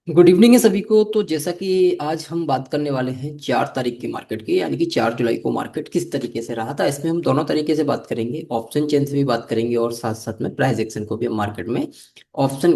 Good evening है सभी को। तो जैसा कि आज हम बात करने वाले हैं 4 तारीख की मार्केट की, यानी कि 4 जुलाई को मार्केट किस तरीके से रहा था। इसमें हम दोनों तरीके से बात करेंगे, ऑप्शन चेन से भी बात करेंगे और साथ साथ में प्राइस एक्शन को भी हम मार्केट में ऑप्शन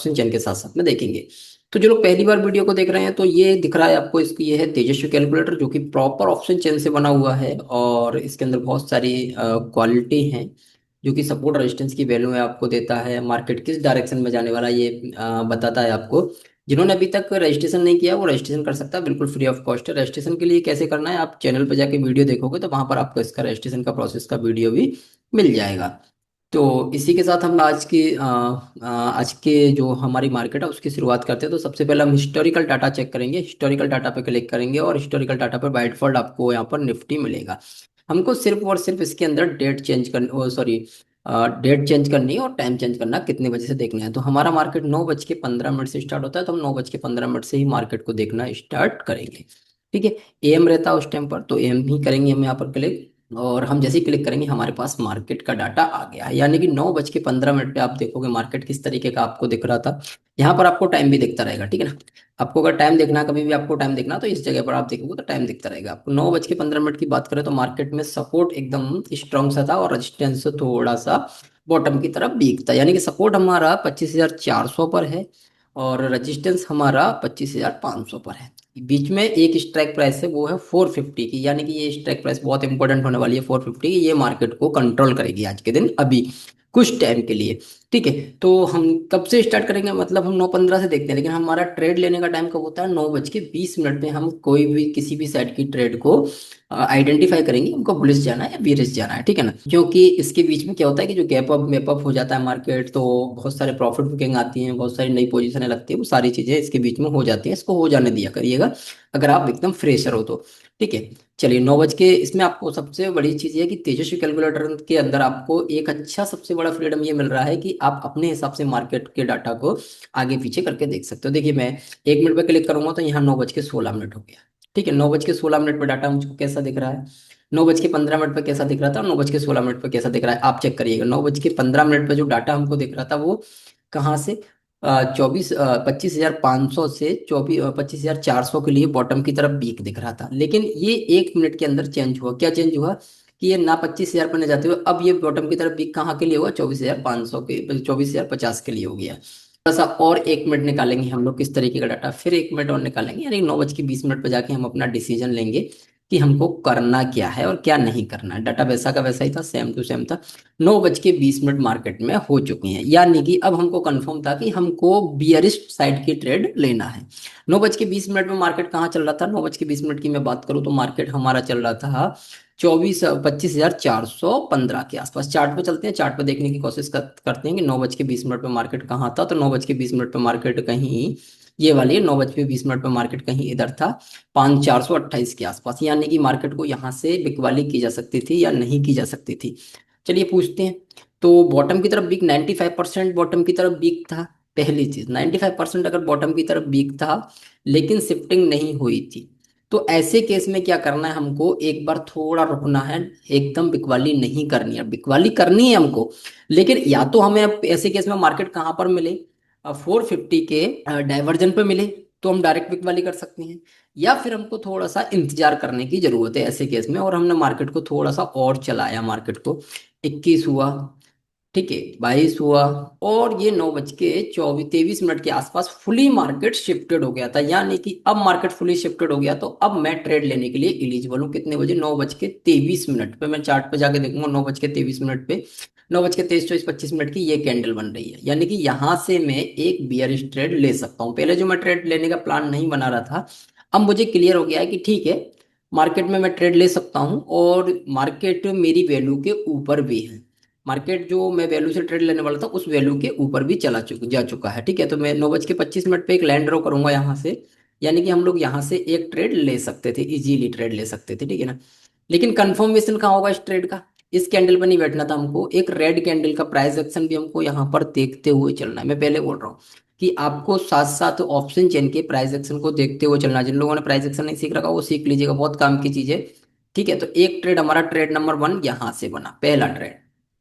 चेन के साथ साथ में देखेंगे। तो जो लोग पहली बार वीडियो को देख रहे हैं तो ये दिख रहा है आपको, इसकी ये है तेजस्वी कैलकुलेटर, जो कि प्रॉपर ऑप्शन चेन से बना हुआ है और इसके अंदर बहुत सारी क्वालिटी हैं जो कि सपोर्ट रेजिस्टेंस की वैल्यू है आपको देता है, मार्केट किस डायरेक्शन में जाने वाला ये बताता है आपको। जिन्होंने अभी तक रजिस्ट्रेशन नहीं किया वो रजिस्ट्रेशन कर सकता है, बिल्कुल फ्री ऑफ कॉस्ट है। रजिस्ट्रेशन के लिए कैसे करना है, आप चैनल पर जाके वीडियो देखोगे तो वहां पर आपको इसका रजिस्ट्रेशन का प्रोसेस का वीडियो भी मिल जाएगा। तो इसी के साथ हम आज के जो हमारी मार्केट है उसकी शुरुआत करते हैं। तो सबसे पहले हम हिस्टोरिकल डाटा चेक करेंगे, हिस्टोरिकल डाटा पे क्लिक करेंगे और हिस्टोरिकल डाटा पर बाय डिफॉल्ट आपको यहाँ पर निफ्टी मिलेगा। हमको सिर्फ और सिर्फ इसके अंदर डेट चेंज करनी, सॉरी, डेट चेंज करनी है और टाइम चेंज करना कितने बजे से देखना है। तो हमारा मार्केट 9:15 से स्टार्ट होता है, तो हम 9:15 से ही मार्केट को देखना स्टार्ट करेंगे। ठीक है। एम रहता है उस टाइम पर, तो एम ही करेंगे हम यहाँ पर क्लिक। और हम जैसे ही क्लिक करेंगे हमारे पास मार्केट का डाटा आ गया है, यानी कि 9:15 पे आप देखोगे मार्केट किस तरीके का आपको दिख रहा था। यहाँ पर आपको टाइम भी दिखता रहेगा, ठीक है ना। आपको अगर टाइम देखना, कभी भी आपको टाइम देखना, तो इस जगह पर आप देखोगे तो टाइम दिखता रहेगा आपको। 9:15 की बात करें तो मार्केट में सपोर्ट एकदम स्ट्रांग सा था और रेजिस्टेंस थोड़ा सा बॉटम की तरफ वीक था, यानी कि सपोर्ट हमारा 25,400 पर है और रेजिस्टेंस हमारा 25,500 पर है। बीच में एक स्ट्राइक प्राइस है, वो है 450 की, यानी कि ये स्ट्राइक प्राइस बहुत इंपॉर्टेंट होने वाली है 450 की। ये मार्केट को कंट्रोल करेगी आज के दिन, अभी कुछ टाइम के लिए। ठीक है। तो हम कब से स्टार्ट करेंगे, मतलब हम 9:15 से देखते हैं, लेकिन हमारा ट्रेड लेने का टाइम कब होता है, 9:20 पे हम कोई भी किसी भी साइड की ट्रेड को आइडेंटिफाई करेंगे, हमको बुलिश जाना है या बीरिश जाना है, ठीक है ना। क्योंकि इसके बीच में क्या होता है कि जो गैप अप मैप अप हो जाता है मार्केट, तो बहुत सारे प्रॉफिट बुकिंग आती हैं, बहुत सारी नई पोजीशनें लगती है, वो सारी चीजें इसके बीच में हो जाती हैं। इसको हो जाने दिया करिएगा अगर आप एकदम फ्रेशर हो तो। ठीक है। चलिए 9 बज के, इसमें आपको सबसे बड़ी चीज ये है कि तेजस्वी कैलकुलेटर के अंदर आपको एक अच्छा सबसे बड़ा फ्रीडम ये मिल रहा है कि आप अपने हिसाब से मार्केट के डाटा को आगे पीछे करके देख सकते हो। देखिए मैं 1 मिनट पे क्लिक करूंगा तो यहाँ 9:16 हो गया। ठीक है। 9:16 पर डाटा मुझको कैसा दिख रहा है, 9:15 पर कैसा दिख रहा था और 9:16 पर कैसा दिख रहा है, आप चेक करिएगा। 9:15 पर जो डाटा हमको दिख रहा था वो कहाँ से, 25,500 से 25,400 के लिए बॉटम की तरफ पीक दिख रहा था। लेकिन ये 1 मिनट के अंदर चेंज हुआ, क्या चेंज हुआ कि ये ना 25,000 पर न जाते हुए अब ये बॉटम की तरफ पीक कहाँ के लिए हुआ, 24,500 के, 24,050 के लिए हो गया। थोड़ा सा और 1 मिनट निकालेंगे हम लोग किस तरीके का डाटा, फिर 1 मिनट और निकालेंगे, यानी 9:20 पर जाके हम अपना डिसीजन लेंगे कि हमको करना क्या है और क्या नहीं करना है। डाटा वैसा का वैसा ही था, सेम टू सेम था। 9:20 मार्केट में हो चुकी हैं, यानी कि अब हमको कंफर्म था कि हमको बियरिश साइड की ट्रेड लेना है। 9:20 में मार्केट कहाँ चल रहा था, 9:20 की मैं बात करूँ तो मार्केट हमारा चल रहा था 25,415 के आसपास। चार्ट पे चलते हैं, चार्ट पे देखने की कोशिश करते हैं कि 9:20 पे मार्केट कहाँ था। तो 9:20 पे मार्केट कहीं ये वाली है, 9:20 पे मार्केट कहीं इधर था, 5,428 के आसपास, यानी कि मार्केट को यहाँ से बिकवाली की जा सकती थी या नहीं की जा सकती थी। चलिए पूछते हैं। तो बॉटम की तरफ वीक 95% बॉटम की तरफ वीक था। पहली चीज 95% अगर बॉटम की तरफ वीक था लेकिन शिफ्टिंग नहीं हुई थी, तो ऐसे केस में क्या करना है, हमको एक बार थोड़ा रुकना है, एकदम बिकवाली नहीं करनी है। बिकवाली करनी है हमको, लेकिन या तो हमें अब ऐसे केस में मार्केट कहाँ पर मिले, 450 के डाइवर्जन पे मिले, तो हम डायरेक्ट बिकवाली कर सकते हैं। या फिर हमको थोड़ा सा इंतजार करने की जरूरत है ऐसे केस में, और हमने मार्केट को थोड़ा सा और चलाया, मार्केट को 21 हुआ, ठीक है, 22 हुआ, और ये 9:23 के आसपास फुली मार्केट शिफ्टेड हो गया था। यानी कि अब मार्केट फुली शिफ्टेड हो गया, तो अब मैं ट्रेड लेने के लिए एलिजिबल हूँ। कितने बजे, 9:23 पे। मैं चार्ट पे जाके देखूंगा 9:23 पे, 9:23, 24, 25 की ये कैंडल बन रही है, यानी कि यहाँ से मैं एक बियरिश ट्रेड ले सकता हूँ। पहले जो मैं ट्रेड लेने का प्लान नहीं बना रहा था, अब मुझे क्लियर हो गया है कि ठीक है, मार्केट में मैं ट्रेड ले सकता हूँ और मार्केट मेरी वैल्यू के ऊपर भी है। मार्केट जो मैं वैल्यू से ट्रेड लेने वाला था उस वैल्यू के ऊपर भी जा चुका है। ठीक है। तो मैं 9:25 पे एक लाइन ड्रॉ करूंगा यहाँ से, यानी कि हम लोग यहाँ से एक ट्रेड ले सकते थे, इजीली ट्रेड ले सकते थे, ठीक है ना। लेकिन कंफर्मेशन कहाँ होगा इस ट्रेड का, इस कैंडल पर नहीं बैठना था हमको, एक रेड कैंडल का प्राइस एक्शन भी हमको यहाँ पर देखते हुए चलना है। मैं पहले बोल रहा हूँ कि आपको साथ साथ ऑप्शन चेन के प्राइस एक्शन को देखते हुए चलना है। जिन लोगों ने प्राइस एक्शन नहीं सीख रखा वो सीख लीजिएगा, बहुत काम की चीज है। ठीक है। तो एक ट्रेड हमारा, ट्रेड नंबर 1 यहाँ से बना, पहला ट्रेड।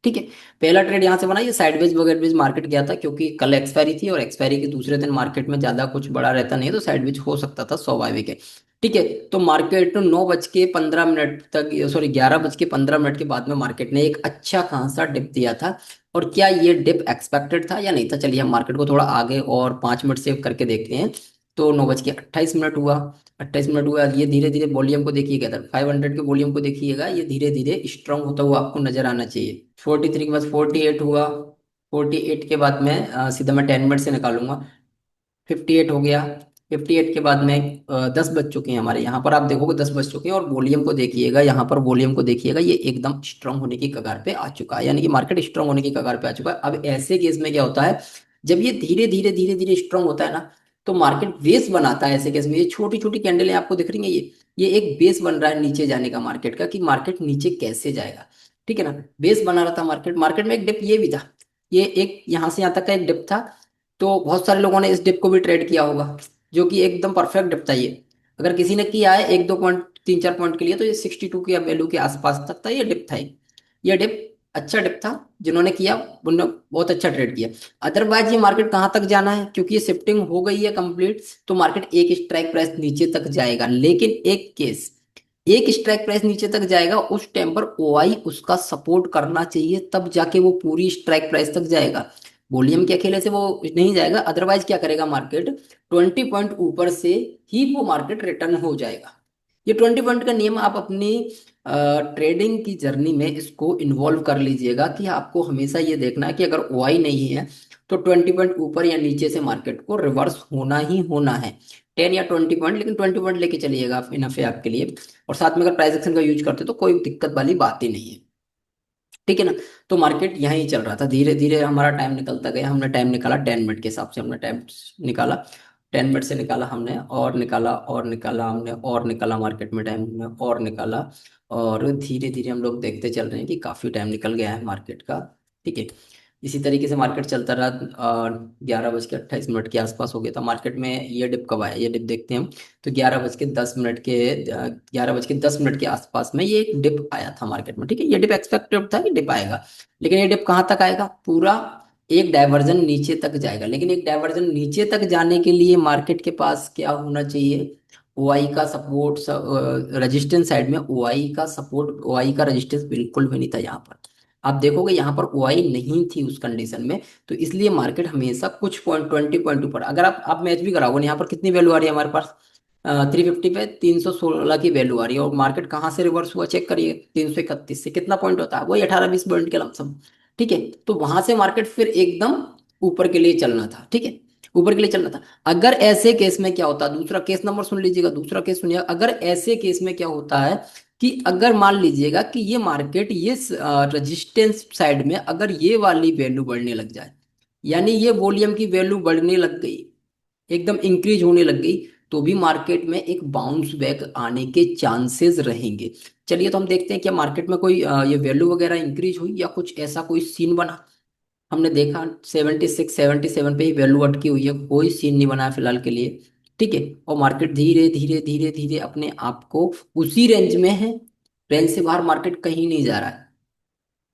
ठीक है। पहला ट्रेड यहाँ से बना, ये साइडवेज वगैरह मार्केट गया था क्योंकि कल एक्सपायरी थी और एक्सपायरी के दूसरे दिन मार्केट में ज्यादा कुछ बड़ा रहता नहीं है, तो साइडवेज हो सकता था, स्वाभाविक है। ठीक है। तो मार्केट 9:15 तक, सॉरी 11:15 के बाद में मार्केट ने एक अच्छा खासा डिप दिया था। और क्या ये डिप एक्सपेक्टेड था या नहीं था, चलिए हम मार्केट को थोड़ा आगे और 5 मिनट सेव करके देखते हैं। तो 9:28 हुआ, 28 मिनट हुआ, ये धीरे धीरे वॉल्यूम को देखिएगा, इधर 500 के वॉल्यूम को देखिएगा, ये धीरे धीरे स्ट्रांग होता हुआ आपको नजर आना चाहिए। 43 के बाद 48 हुआ, 48 के बाद में सीधा मैं 10 मिनट से निकालूंगा, 58 हो गया। 58 के बाद में 10 बज चुके हैं हमारे यहाँ पर, आप देखोगे 10 बज चुके हैं, और वॉल्यूम को देखिएगा, यहाँ पर वॉल्यूम को देखिएगा, ये एकदम स्ट्रांग होने की कगार पे आ चुका है, यानी कि मार्केट स्ट्रांग होने की कगार पे आ चुका है। अब ऐसे केस में क्या होता है, जब ये धीरे धीरे स्ट्रांग होता है ना, तो मार्केट बेस बनाता है। ऐसे केस में ये छोटी छोटी कैंडलें आपको दिख रही हैं, ये एक बेस बन रहा है नीचे जाने का मार्केट का, कि मार्केट नीचे कैसे जाएगा। ठीक है ना, बेस बना रहा था मार्केट, मार्केट में एक डिप ये भी था, ये एक यहाँ से यहाँ तक का एक डिप था। तो बहुत सारे लोगों ने इस डिप को भी ट्रेड किया होगा, जो कि एकदम परफेक्ट डिप था ये। अगर किसी ने किया है 1-2 पॉइंट 3-4 पॉइंट के लिए, तो ये 62 के वैल्यू के आसपास तक था, ये डिप था ये डिप अच्छा डिप था। जिन्होंने किया उन्होंने बहुत अच्छा ट्रेड किया। अदरवाइज ये मार्केट कहाँ तक जाना है, क्योंकि ये शिफ्टिंग हो गई है कंप्लीट, तो मार्केट एक स्ट्राइक प्राइस नीचे तक जाएगा। लेकिन एक केस, एक स्ट्राइक प्राइस नीचे तक जाएगा, उस टाइम पर ओआई उसका सपोर्ट करना चाहिए, तब जाके वो पूरी स्ट्राइक प्राइस तक जाएगा। वॉल्यूम के अकेले से वो नहीं जाएगा, अदरवाइज क्या करेगा मार्केट, 20 पॉइंट ऊपर से ही वो मार्केट रिटर्न हो जाएगा। ये 20 पॉइंट का नियम आप अपनी ट्रेडिंग की जर्नी में इसको इन्वॉल्व कर लीजिएगा, कि आपको हमेशा ये देखना है कि अगर ओआई नहीं है, तो 20 पॉइंट ऊपर या नीचे से मार्केट को रिवर्स होना ही होना है। 10 या 20 पॉइंट, लेकिन 20 पॉइंट लेके चलिएगा, आप इनफ है आपके लिए। और साथ में अगर प्राइस एक्शन का यूज करते हो तो कोई दिक्कत वाली बात ही नहीं है। ठीक है ना। तो मार्केट यहीं चल रहा था, धीरे धीरे हमारा टाइम निकलता गया, हमने टाइम निकाला 10 मिनट के हिसाब से, हमने टाइम निकाला 10 मिनट से, निकाला हमने, और निकाला और निकाला हमने, और निकाला मार्केट में टाइम हमने, और निकाला। और धीरे धीरे हम लोग देखते चल रहे हैं कि काफ़ी टाइम निकल गया है मार्केट का। ठीक है। इसी तरीके से मार्केट चलता रहा, 11:28 के आसपास हो गया था मार्केट में। ये डिप कब आया, ये डिप देखते हैं हम। तो 11:10 के आसपास में ये एक डिप आया था मार्केट में। ठीक है, ये डिप एक्सपेक्टेड था कि डिप आएगा, लेकिन ये डिप कहाँ तक आएगा, पूरा एक डाइवर्जन नीचे तक जाएगा। लेकिन एक डाइवर्जन नीचे तक जाने के लिए मार्केट के पास क्या होना चाहिए, ओआई का सपोर्ट, रेजिस्टेंस साइड में ओआई का सपोर्ट, ओआई का रेजिस्टेंस बिल्कुल भी नहीं था यहाँ पर। आप देखोगे यहाँ पर ओआई नहीं थी उस कंडीशन में, तो इसलिए मार्केट हमेशा कुछ पॉइंट 20 पॉइंट ऊपर, अगर आप मैच भी कराओगे ना, यहाँ पर कितनी वैल्यू आ रही है हमारे पास, 350 पे 316 की वैल्यू आ रही है। और मार्केट कहाँ से रिवर्स हुआ चेक करिए, 331 से कितना पॉइंट होता है, वही 18-20 पॉइंट के लमसम। ठीक है। तो वहां से मार्केट फिर एकदम ऊपर के लिए चलना था। ठीक है, ऊपर के लिए चलना था। अगर ऐसे केस में क्या होता, दूसरा केस नंबर सुन लीजिएगा, दूसरा केस सुनिए, अगर ऐसे केस में क्या होता है, कि अगर मान लीजिएगा कि ये मार्केट ये रेजिस्टेंस साइड में अगर ये वाली वैल्यू बढ़ने लग जाए, यानी ये वॉल्यूम की वैल्यू बढ़ने लग गई, एकदम इंक्रीज होने लग गई, तो भी मार्केट में एक बाउंस बैक आने के चांसेस रहेंगे। चलिए, तो हम देखते हैं क्या मार्केट में कोई ये वैल्यू वगैरह इंक्रीज हुई या कुछ ऐसा कोई सीन बना। हमने देखा 76-77 पे ही वैल्यू अटकी हुई है, कोई सीन नहीं बना है फिलहाल के लिए। ठीक है। और मार्केट धीरे धीरे धीरे धीरे अपने आप को उसी रेंज में है, रेंज से बाहर मार्केट कहीं नहीं जा रहा है।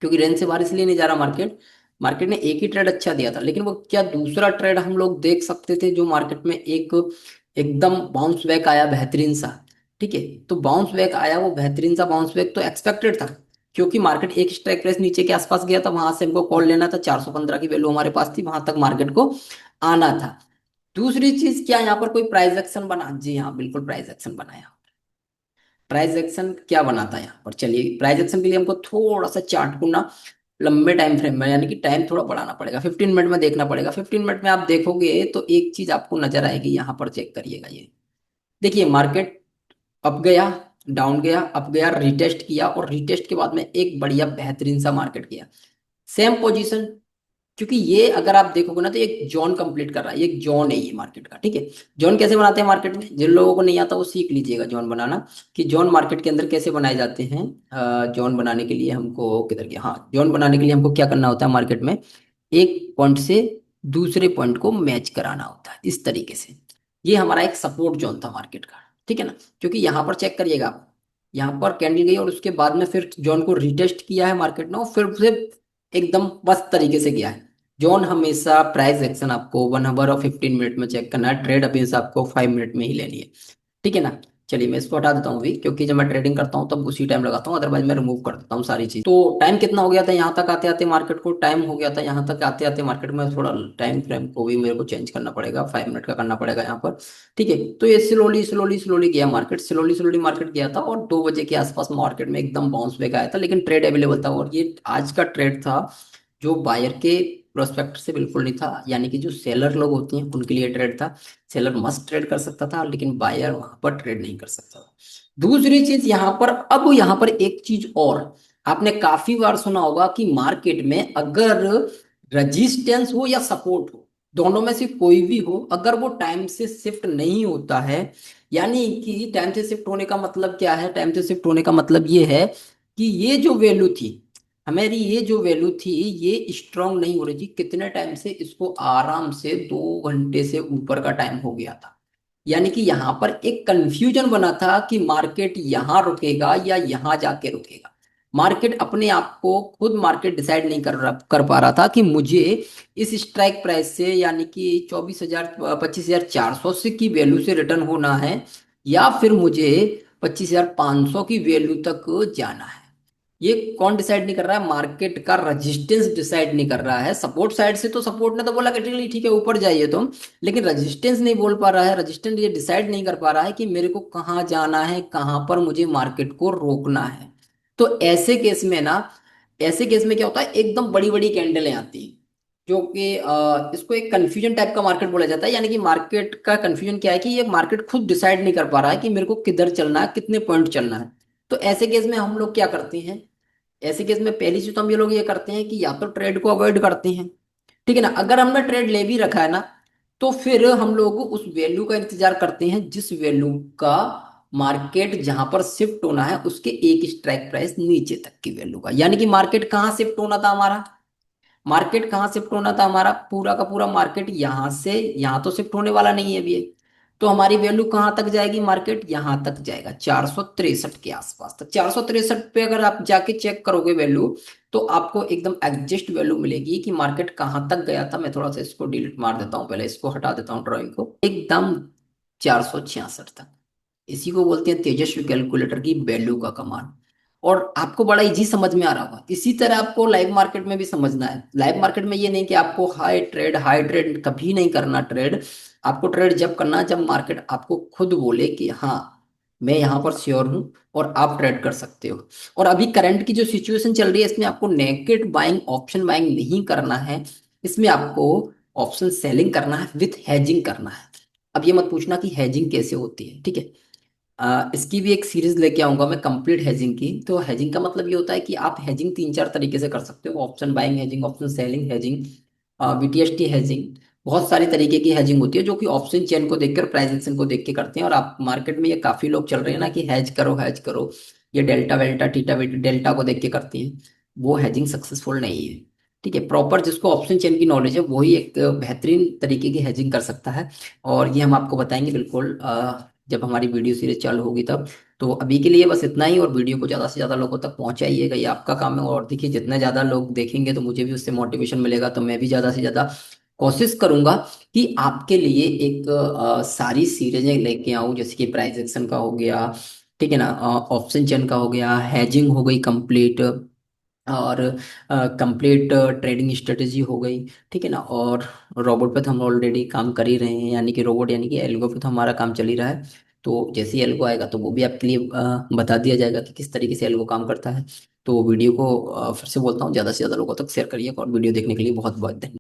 क्योंकि रेंज से बाहर इसलिए नहीं जा रहा मार्केट, मार्केट ने एक ही ट्रेड अच्छा दिया था, लेकिन वो क्या दूसरा ट्रेड हम लोग देख सकते थे, जो मार्केट में एक एकदम बाउंस बैक आया बेहतरीन सा। ठीक है। तो बाउंस बैक आया, वो बेहतरीन सा बाउंस बैक तो एक्सपेक्टेड था, क्योंकि मार्केट एक स्ट्राइक प्राइस नीचे के आसपास गया था, वहां से हमको कॉल लेना था, 415 की वैल्यू हमारे पास थी, वहां तक मार्केट को आना था। दूसरी चीज क्या, यहाँ पर कोई प्राइस एक्शन बना, जी हाँ बिल्कुल प्राइस एक्शन बनाया। प्राइस एक्शन क्या बनाता है यहाँ पर, चलिए प्राइस एक्शन के लिए हमको थोड़ा सा चार्ट को ना लंबे टाइम फ्रेम में, यानी कि टाइम थोड़ा बढ़ाना पड़ेगा, 15 मिनट में देखना पड़ेगा। 15 मिनट में आप देखोगे तो एक चीज आपको नजर आएगी, यहाँ पर चेक करिएगा, ये देखिए मार्केट अप गया, डाउन गया, अप गया, रिटेस्ट किया, और रिटेस्ट के बाद में एक बढ़िया बेहतरीन सा मार्केट किया, सेम पोजीशन। क्योंकि ये अगर आप देखोगे ना, तो एक जोन कंप्लीट कर रहा है, ये एक जोन है ये मार्केट का। ठीक है। जोन कैसे बनाते हैं मार्केट में, जिन लोगों को नहीं आता वो सीख लीजिएगा जोन बनाना, कि जोन मार्केट के अंदर कैसे बनाए जाते हैं। जोन बनाने के लिए हमको किधर गया, हाँ, जोन बनाने के लिए हमको क्या करना होता है मार्केट में, एक पॉइंट से दूसरे पॉइंट को मैच कराना होता है इस तरीके से। ये हमारा एक सपोर्ट जोन था मार्केट का। ठीक है ना। क्योंकि यहाँ पर चेक करिएगा आप, यहाँ पर कैंडल गई और उसके बाद में फिर जोन को रिटेस्ट किया है मार्केट ने, और फिर से एकदम मस्त तरीके से गया है। जॉन हमेशा प्राइस एक्शन आपको 1 आवर और 15 मिनट में चेक करना है, ट्रेड अभी से आपको 5 मिनट में ही लेनी है। ठीक है ना। चलिए मैं इसको हटा देता हूँ अभी, क्योंकि जब मैं ट्रेडिंग करता हूँ तब उसी टाइम लगाता हूँ, अदरवाइज मैं रिमूव कर देता हूँ सारी चीज। तो टाइम कितना हो गया था यहाँ तक आते आते मार्केट को, टाइम हो गया था यहाँ तक आते आते मार्केट में, थोड़ा टाइम फ्रेम को भी मेरे को चेंज करना पड़ेगा, 5 मिनट का करना पड़ेगा यहाँ पर। ठीक है, तो ये स्लोली स्लोली स्लोली गया मार्केट, स्लोली स्लोली मार्केट गया था, और 2 बजे के आसपास मार्केट में एकदम बाउंस बैक आया था, लेकिन ट्रेड अवेलेबल था, और ये आज का ट्रेड था जो बायर के प्रोस्पेक्ट से बिल्कुल नहीं था, यानी कि जो सेलर लोग होते हैं उनके लिए ट्रेड था। सेलर मस्त ट्रेड कर सकता था, लेकिन बायर वहां पर ट्रेड नहीं कर सकता था। दूसरी चीज यहाँ पर, अब यहाँ पर एक चीज और, आपने काफी बार सुना होगा कि मार्केट में अगर रजिस्टेंस हो या सपोर्ट हो, दोनों में से कोई भी हो, अगर वो टाइम से शिफ्ट नहीं होता है, यानी कि टाइम से शिफ्ट होने का मतलब क्या है, टाइम से शिफ्ट होने का मतलब ये है कि ये जो वैल्यू थी, हमारी ये जो वैल्यू थी, ये स्ट्रांग नहीं हो रही थी, कितने टाइम से, इसको आराम से 2 घंटे से ऊपर का टाइम हो गया था। यानी कि यहां पर एक कंफ्यूजन बना था कि मार्केट यहां रुकेगा या यहां जाके रुकेगा। मार्केट अपने आप को खुद मार्केट डिसाइड नहीं कर पा रहा था कि मुझे इस स्ट्राइक प्राइस से, यानी कि 24,000 25,400 से की वैल्यू से रिटर्न होना है, या फिर मुझे 25,500 की वैल्यू तक जाना है। ये कौन डिसाइड नहीं कर रहा है, मार्केट का रजिस्टेंस डिसाइड नहीं कर रहा है। सपोर्ट साइड से तो सपोर्ट ने तो बोला कि चलिए ठीक है ऊपर जाइए तुम, लेकिन रजिस्टेंस नहीं बोल पा रहा है, रजिस्टेंस ये डिसाइड नहीं कर पा रहा है कि मेरे को कहाँ जाना है, कहाँ पर मुझे मार्केट को रोकना है। तो ऐसे केस में ना, ऐसे केस में क्या होता है, एकदम बड़ी बड़ी कैंडलें आती हैं, जो कि इसको एक कंफ्यूजन टाइप का मार्केट बोला जाता है। यानी कि मार्केट का कंफ्यूजन क्या है कि ये मार्केट खुद डिसाइड नहीं कर पा रहा है कि मेरे को किधर चलना है, कितने पॉइंट चलना है। तो ऐसे केस में हम लोग क्या करते हैं, ऐसे केस में पहली चीज तो हम ये लोग ये करते हैं कि या तो ट्रेड को अवॉइड करते हैं। ठीक है ना, अगर हमने ट्रेड ले भी रखा है ना, तो फिर हम लोग उस वैल्यू का इंतजार करते हैं जिस वैल्यू का मार्केट जहां पर शिफ्ट होना है उसके एक स्ट्राइक प्राइस नीचे तक की वैल्यू का। यानी कि मार्केट कहाँ शिफ्ट होना था हमारा, मार्केट कहाँ शिफ्ट होना था हमारा, पूरा का पूरा मार्केट यहाँ से यहाँ तो शिफ्ट होने वाला नहीं है अभी। तो हमारी वैल्यू कहाँ तक जाएगी, मार्केट यहाँ तक जाएगा 463 के आसपास तक। 463 पे अगर आप जाके चेक करोगे वैल्यू, तो आपको एकदम एग्जैक्ट वैल्यू मिलेगी कि मार्केट कहाँ तक गया था। मैं थोड़ा सा इसको डिलीट मार देता हूँ, पहले इसको हटा देता हूँ ड्राइंग को, एकदम 466 तक। इसी को बोलते हैं तेजस्वी कैलकुलेटर की वैल्यू का कमाल। और आपको बड़ा इजी समझ में आ रहा होगा। इसी तरह आपको लाइव मार्केट में भी समझना है। लाइव मार्केट में ये नहीं कि आपको हाई ट्रेड कभी नहीं करना ट्रेड। आपको ट्रेड जब करना है जब मार्केट आपको खुद बोले कि हाँ मैं यहाँ पर श्योर हूँ और आप ट्रेड कर सकते हो। और अभी करंट की जो सिचुएशन चल रही है, इसमें आपको नेकेड बाइंग ऑप्शन बाइंग नहीं करना है, इसमें आपको ऑप्शन सेलिंग करना है, विथ हैजिंग करना है। अब ये मत पूछना कि हैजिंग कैसे होती है, ठीक है। इसकी भी एक सीरीज लेके आऊंगा मैं, कंप्लीट हैजिंग की। तो हैजिंग का मतलब ये होता है कि आप हैजिंग 3 4 तरीके से कर सकते हो, option buying hedging, option selling hedging, BTST hedging. बहुत सारी तरीके की हैजिंग होती है जो कि ऑप्शन चेन को देखकर, प्राइस एक्शन को देख के करते हैं। और आप मार्केट में ये काफी लोग चल रहे हैं ना कि हैज करो हैज करो, ये डेल्टा वेल्टा थीटा वेटा डेल्टा को देख के करते हैं, वो हैजिंग सक्सेसफुल नहीं है। ठीक है, प्रॉपर जिसको ऑप्शन चेन की नॉलेज है वही एक बेहतरीन तरीके की हैजिंग कर सकता है। और ये हम आपको बताएंगे बिल्कुल जब हमारी वीडियो सीरीज चालू होगी तब। तो अभी के लिए बस इतना ही, और वीडियो को ज़्यादा से ज़्यादा लोगों तक पहुंचाइएगा, ये आपका काम है। और देखिए जितने ज़्यादा लोग देखेंगे तो मुझे भी उससे मोटिवेशन मिलेगा, तो मैं भी ज़्यादा से ज़्यादा कोशिश करूंगा कि आपके लिए एक सारी सीरीजें लेके आऊं, जैसे कि प्राइस एक्शन का हो गया, ठीक है ना, ऑप्शन चेन का हो गया, हैजिंग हो गई कंप्लीट, और कंप्लीट ट्रेडिंग स्ट्रेटेजी हो गई, ठीक है ना। और रोबोट पे तो हम ऑलरेडी काम कर ही रहे हैं, यानी कि रोबोट यानी कि एल्गो पे तो हमारा काम चल ही रहा है। तो जैसे ही एल्गो आएगा तो वो भी आपके लिए बता दिया जाएगा कि किस तरीके से एल्गो काम करता है। तो वीडियो को फिर से बोलता हूँ ज़्यादा से ज़्यादा लोगों तक शेयर करिए, और वीडियो देखने के लिए बहुत बहुत धन्यवाद।